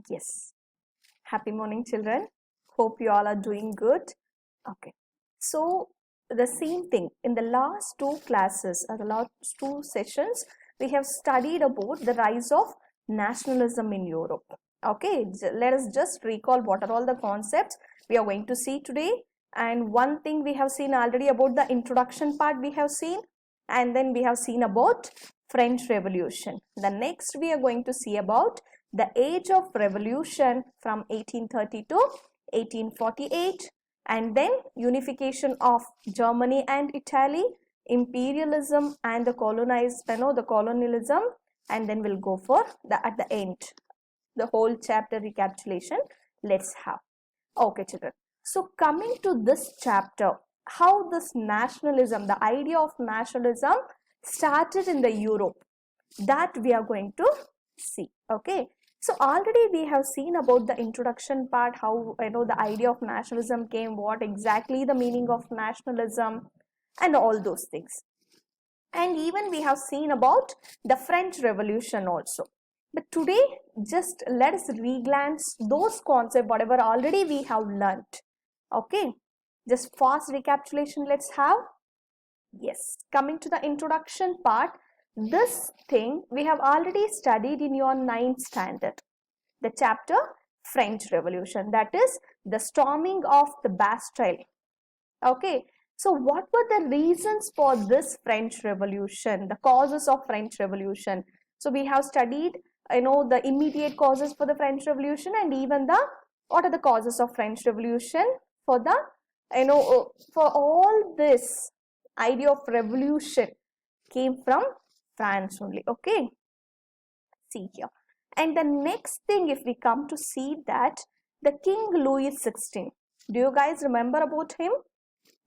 Yes. Happy morning, children. Hope you all are doing good. Okay. So, the same thing in the last two classes, or the last two sessions, we have studied about the rise of nationalism in Europe. Okay. Let us just recall what are all the concepts we are going to see today. And one thing we have seen already about the introduction part we have seen, and then we have seen about French Revolution. The next we are going to see about the age of revolution from 1830 to 1848, and then unification of Germany and Italy, imperialism and the colonialism, and then we'll go for at the end the whole chapter recapitulation. Let's have. Okay, children. So coming to this chapter, how this nationalism, the idea of nationalism started in the Europe, that we are going to see. Okay. So already we have seen about the introduction part, how the idea of nationalism came, what exactly the meaning of nationalism, and all those things. And even we have seen about the French Revolution also. But today, just let us re-glance those concepts, whatever already we have learnt. Okay, just fast recapitulation let's have. Yes, coming to the introduction part, this thing we have already studied in your 9th standard. The chapter French Revolution, that is the storming of the Bastille. Okay, so what were the reasons for this French Revolution, the causes of French Revolution? So we have studied the immediate causes for the French Revolution, and even what are the causes of French Revolution for the for all this idea of revolution came from France only. Okay, see here. And the next thing, if we come to see that the King Louis XVI, do you guys remember about him?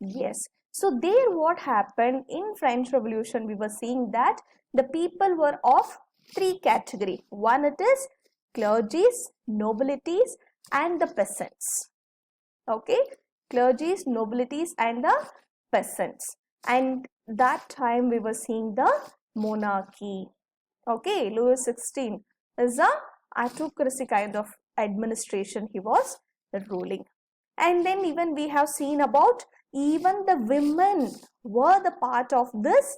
Yes. So there what happened in French Revolution, we were seeing that the people were of three categories. One, it is clergies, nobilities, and the peasants. Okay, clergies, nobilities, and the peasants. And that time we were seeing the monarchy. Okay, Louis XVI is a autocracy kind of administration he was ruling. And then even we have seen about even the women were the part of this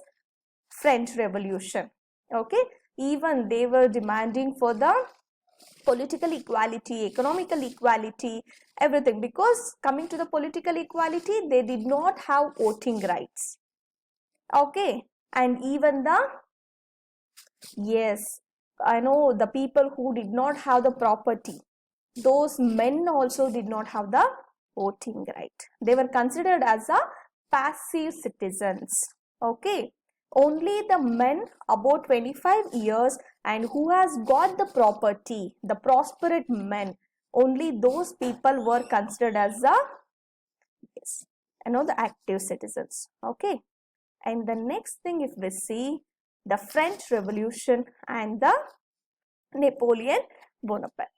French Revolution. Okay, even they were demanding for the political equality, economical equality, everything, because coming to the political equality, they did not have voting rights. Okay, and even yes, I know the people who did not have the property, those men also did not have the voting right. They were considered as a passive citizens. Okay, only the men about 25 years and who has got the property, the prosperous men, only those people were considered as the the active citizens. Okay, and the next thing, if we see the French Revolution and the Napoleon Bonaparte.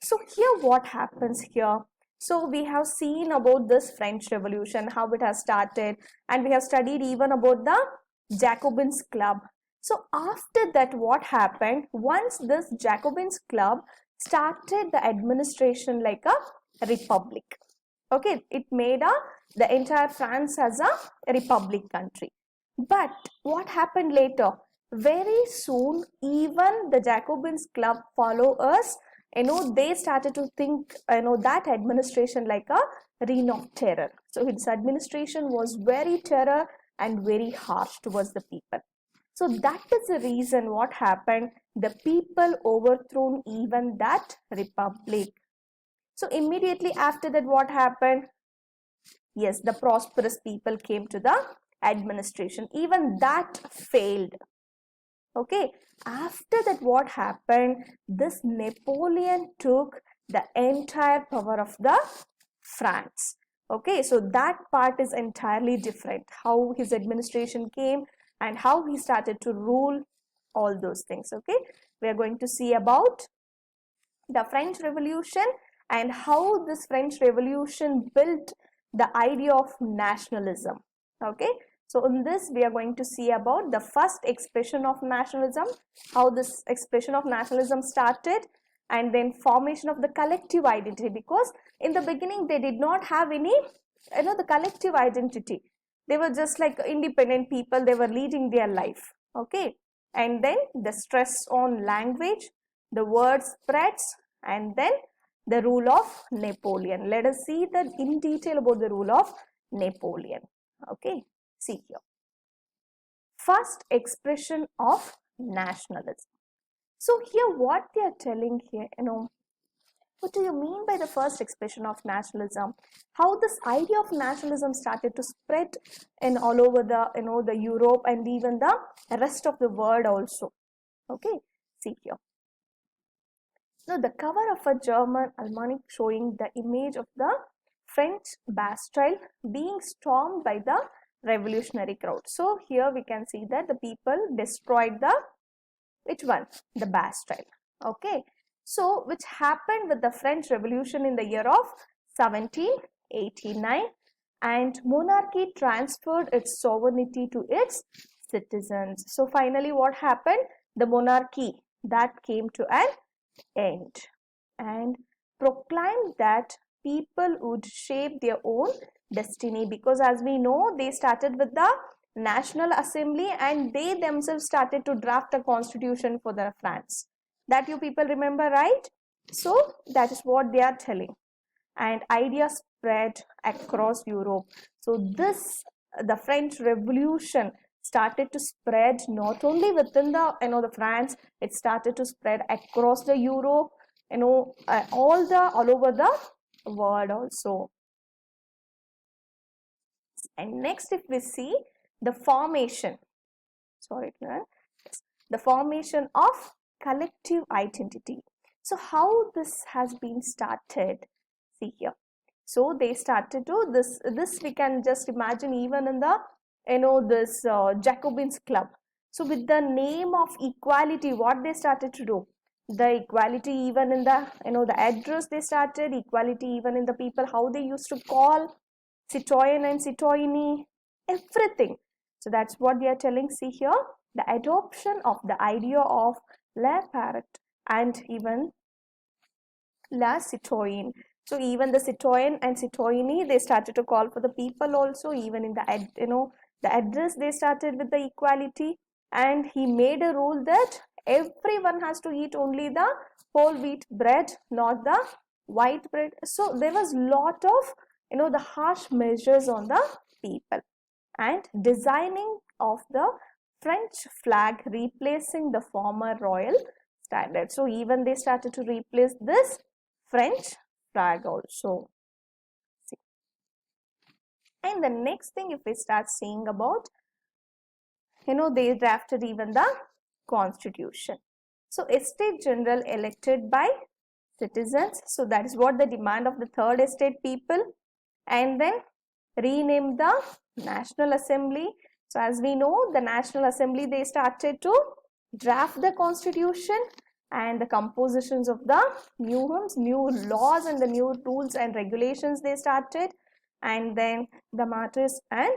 So here what happens here? So we have seen about this French Revolution, how it has started, and we have studied even about the Jacobins Club. So after that, what happened? Once this Jacobins Club started the administration like a republic. Okay, it made the entire France as a republic country. But what happened later? Very soon, even the Jacobins Club followers, they started to think, that administration like a reign of terror. So its administration was very terror and very harsh towards the people. So that is the reason what happened. The people overthrown even that republic. So immediately after that, what happened? Yes, the prosperous people came to the administration. Even that failed. Okay, after that, what happened? This Napoleon took the entire power of the France. Okay, so that part is entirely different. How his administration came and how he started to rule, all those things. Okay, we are going to see about the French Revolution and how this French Revolution built the idea of nationalism. Okay, so in this we are going to see about the first expression of nationalism, how this expression of nationalism started, and then formation of the collective identity, because in the beginning they did not have any, the collective identity. They were just like independent people, they were leading their life. Okay, and then the stress on language, the word spreads, and then the rule of Napoleon. Let us see that in detail about the rule of Napoleon. Okay, see here. First, expression of nationalism. So here what they are telling here, what do you mean by the first expression of nationalism? How this idea of nationalism started to spread in all over the, the Europe and even the rest of the world also. Okay, see here. Now the cover of a German almanac showing the image of the French Bastille being stormed by the revolutionary crowd. So here we can see that the people destroyed the, which one? The Bastille. Okay. So, which happened with the French Revolution in the year of 1789, and monarchy transferred its sovereignty to its citizens. So, finally what happened? The monarchy that came to an end and proclaimed that people would shape their own destiny, because as we know, they started with the National Assembly and they themselves started to draft a constitution for the France. That you people remember, right? So that is what they are telling, and ideas spread across Europe. So this, the French Revolution started to spread not only within the, the France, it started to spread across the Europe, all over the world also. And next, if we see the formation, the formation of collective identity. So how this has been started? See here. So they started to this we can just imagine even in the this Jacobins club. So with the name of equality, what they started to do? The equality even in the the address they started, equality even in the people, how they used to call citoyen and citoyenne, everything. So that's what they are telling. See here, the adoption of the idea of la parrot and even la citoyenne. So even the citoyen and citoyenne, they started to call for the people also. Even in the the address, they started with the equality, and he made a rule that everyone has to eat only the whole wheat bread, not the white bread. So there was lot of the harsh measures on the people, and designing of the French flag replacing the former royal standard. So even they started to replace this French flag also. See. And the next thing, if we start seeing about, they drafted even the constitution. So estate general elected by citizens. So that is what the demand of the third estate people. And then rename the National Assembly. So as we know, the National Assembly, they started to draft the constitution and the compositions of the new laws and the new rules and regulations they started, and then the martyrs and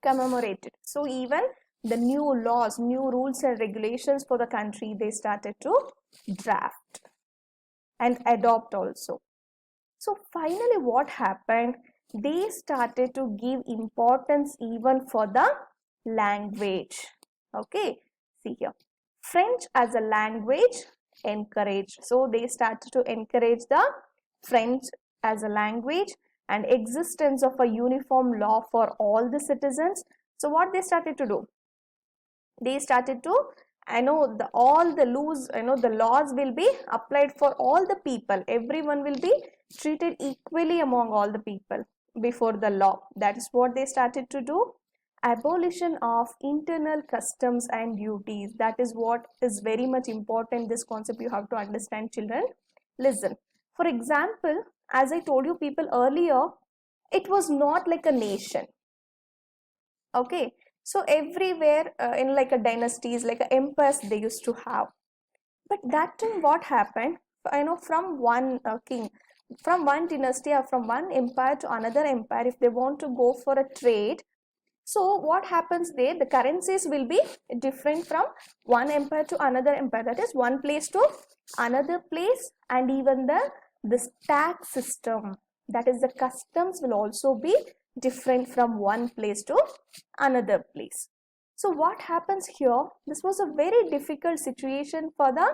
commemorated. So even the new laws, new rules and regulations for the country, they started to draft and adopt also. So finally what happened? They started to give importance even for the language. Okay, see here. French as a language encouraged. So they started to encourage the French as a language and existence of a uniform law for all the citizens. So what they started to do? They started to, all the laws, the laws will be applied for all the people. Everyone will be treated equally among all the people before the law. That is what they started to do. Abolition of internal customs and duties. That is what is very much important. This concept you have to understand, children. Listen. For example, as I told you people earlier, it was not like a nation. Okay. So everywhere in like a dynasties, like a empires they used to have. But that time what happened? From one king, from one dynasty or from one empire to another empire, if they want to go for a trade, so what happens there? The currencies will be different from one empire to another empire. That is one place to another place, and even this tax system, that is the customs, will also be different from one place to another place. So what happens here, this was a very difficult situation for the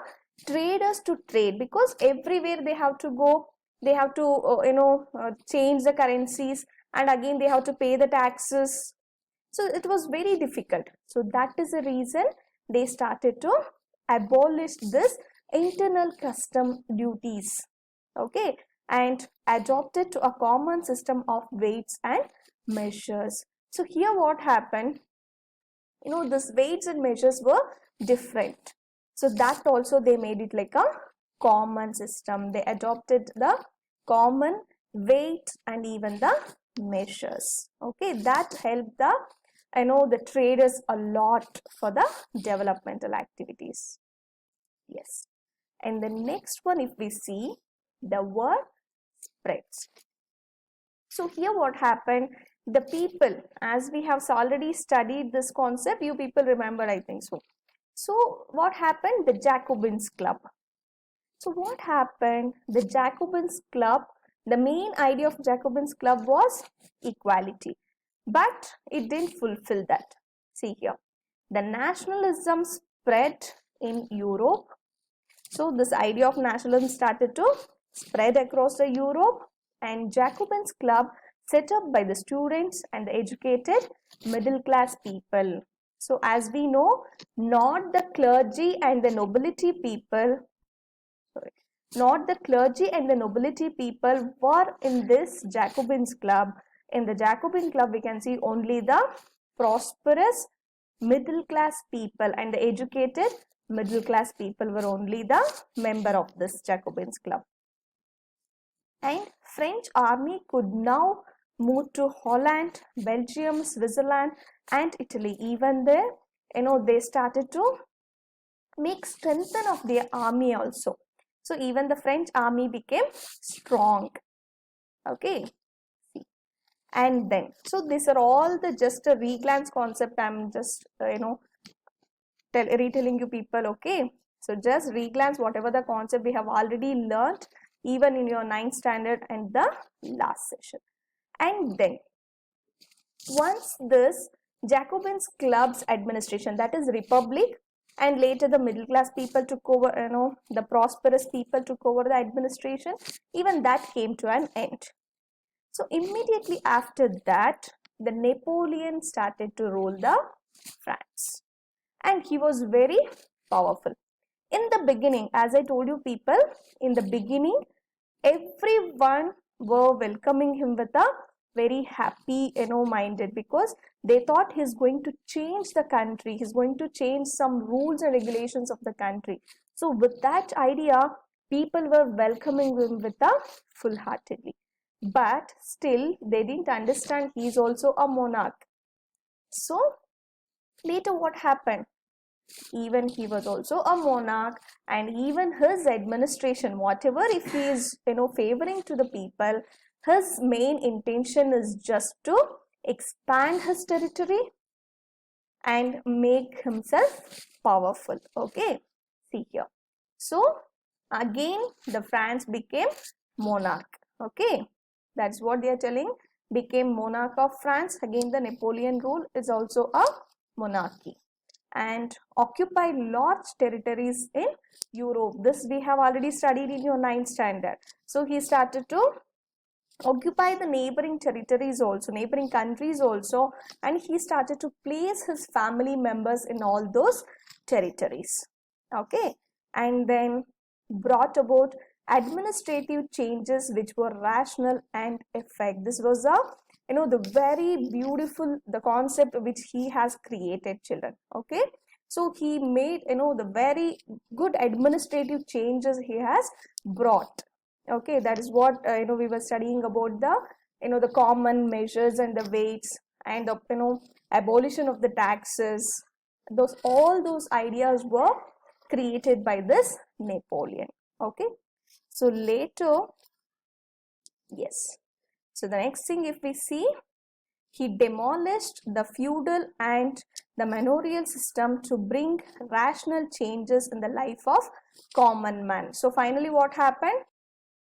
traders to trade, because everywhere they have to go, they have to change the currencies, and again they have to pay the taxes. So it was very difficult. So that is the reason they started to abolish this internal custom duties, okay, and adopted to a common system of weights and measures. So here what happened, this weights and measures were different. So that also they made it like a common system. They adopted the common weight and even the measures. Okay, that helped the traders a lot for the developmental activities. Yes. And the next one, if we see, the word spreads. So here what happened, the people, as we have already studied this concept, you people remember, I think so. So what happened, the Jacobins Club. So what happened, the Jacobins Club, the main idea of Jacobins Club was equality, but it didn't fulfill that. See here, the nationalism spread in Europe. So this idea of nationalism started to spread across the Europe, and Jacobins Club set up by the students and the educated middle class people. So as we know, not the clergy and the nobility people, not the clergy and the nobility people were in this Jacobins Club. In the Jacobin Club, we can see only the prosperous middle class people and the educated middle class people were only the member of this Jacobins Club. And French army could now move to Holland, Belgium, Switzerland and Italy. Even there, they started to make strengthen of their army also. So even the French army became strong. Okay. And then, so these are all the just a reglance concept. I'm just retelling you people. Okay, so just reglance whatever the concept we have already learned, even in your 9th standard and the last session. And then once this Jacobins Club's administration, that is republic, and later the middle class people took over, the prosperous people took over the administration, even that came to an end. So immediately after that, the Napoleon started to rule the France, and he was very powerful. In the beginning, as I told you people, in the beginning, everyone were welcoming him with a very happy, minded, because they thought he's going to change the country, he's going to change some rules and regulations of the country. So with that idea, people were welcoming him with a full-heartedly. But still, they didn't understand he is also a monarch. So later what happened? Even he was also a monarch, and even his administration, whatever, if he is favoring to the people, his main intention is just to expand his territory and make himself powerful. Okay, see here. So again the France became monarch. Okay, that's what they are telling, became monarch of France. Again the Napoleon rule is also a monarchy, and occupied large territories in Europe. This we have already studied in your 9th standard. So he started to occupy the neighboring territories also, neighboring countries also, and he started to place his family members in all those territories. Okay, and then brought about administrative changes which were rational and effect. This was the very beautiful, the concept which he has created, children. Okay, so he made the very good administrative changes he has brought. Okay, that is what we were studying about the the common measures and the weights, and the abolition of the taxes. All those ideas were created by this Napoleon. Okay, so later, yes, so the next thing, if we see, he demolished the feudal and the manorial system to bring rational changes in the life of common man. So finally what happened?